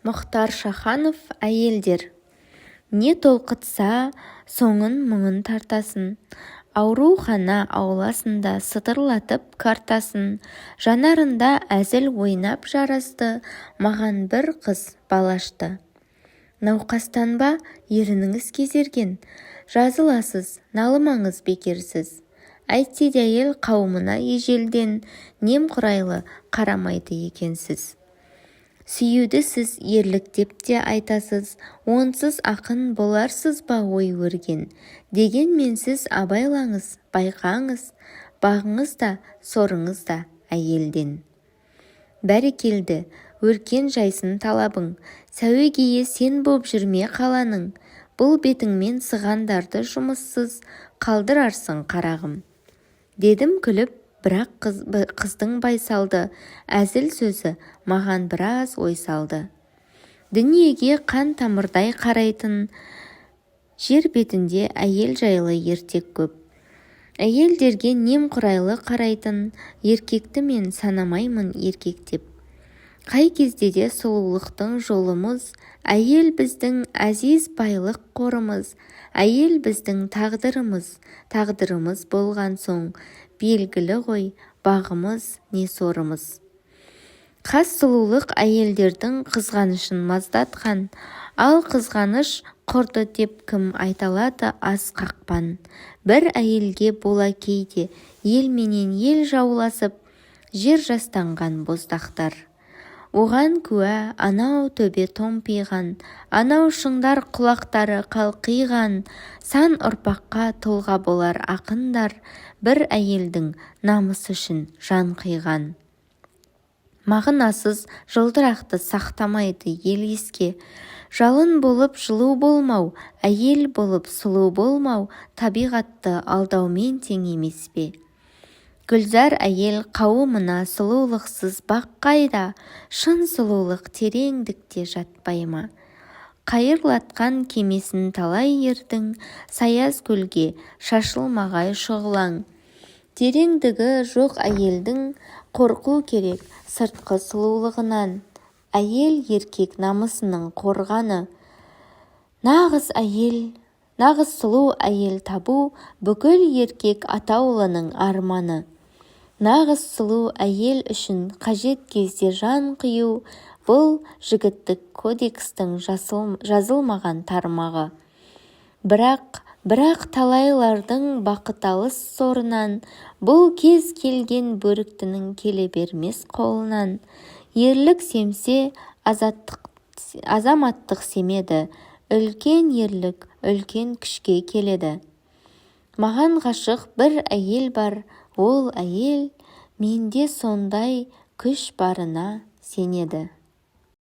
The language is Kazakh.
Мұхтар Шаханов. Әйелдер. Не толқытса, соңын мұңын тартасын. Аурухана ауласында сытырлатып картасын. Жанарында әзіл ойнап жарасты, маған бір қыз балашты. Науқастан ба ерініңіз кезерген, жазыласыз, налымаңыз бекерсіз. Әйтсе де әйел қауымына ежелден немқұрайлы қарамайды екенсіз. Сүюді сіз ерлік деп те айтасыз, онсыз ақын боларсыз ба ой өрген. Дегенмен сіз абайлаңыз, байқаңыз, бағыңыз да, сорыңыз да әйелден. Бәрекелді, өркен жайсын талабың, сәуегейі сен боп жүрме қаланың. Бұл бетіңмен сығандарды жұмыссыз қалдырарсың қарағым. Дедім күліп, бірақ қыздың байсалды әзіл сөзі маған біраз ой салды. Дүниеге қан тамырдай қарайтын жер бетінде әйел жайлы ертек көп. Әйелдерге немқұрайлы қарайтын еркекті мен санамаймын еркек деп. Қай кезде де сұлулықтың жолымыз, әйел біздің әзиз байлық қорымыз, әйел біздің тағдырымыз болған соң, белгілі ғой бағымыз не сорымыз. Қас сұлулық әйелдердің қызғанышын маздатқан, ал қызғаныш құрды деп кім айталады аз қақпан. Бір әйелге бола кейде ел менен ел жауласып, жер жастанған боздақтар. Оған куә анау төбе томпиған, анау шыңдар құлақтары қалқиған, сан ұрпаққа тұлға болар ақындар, бір әйелдің намысы үшін жан қиған. Мағынасыз жылтырақты сақтамайды ел еске, жалын болып жылу болмау, әйел болып сұлу болмау, табиғатты алдаумен тең емес пе? Гүлзар әйел қауымына сұлулықсыз бақ қайда, шын сұлулық тереңдікте жатпай ма? Қайырлатқан кемесін талай ердің, саяз көлге шашылмағай шұғылаң. Тереңдігі жоқ әйелдің қорқу керек сыртқы сұлулығынан. Әйел еркек намысының қорғаны. Нағыз сұлу әйел табу бүкіл еркек атаулының арманы. Нағыз сұлу әйел үшін қажет кезде жан қию, бұл жігіттік кодекстің жазылмаған тармағы. Бірақ талайлардың бақыт алыс сорынан, бұл кез келген бөріктінің келе бермес қолынан. Ерлік семсе, азаматтық семеді, үлкен ерлік үлкен күшке келеді. Маған ғашық бір әйел бар, ол әйел менде сондай күш барына сенеді.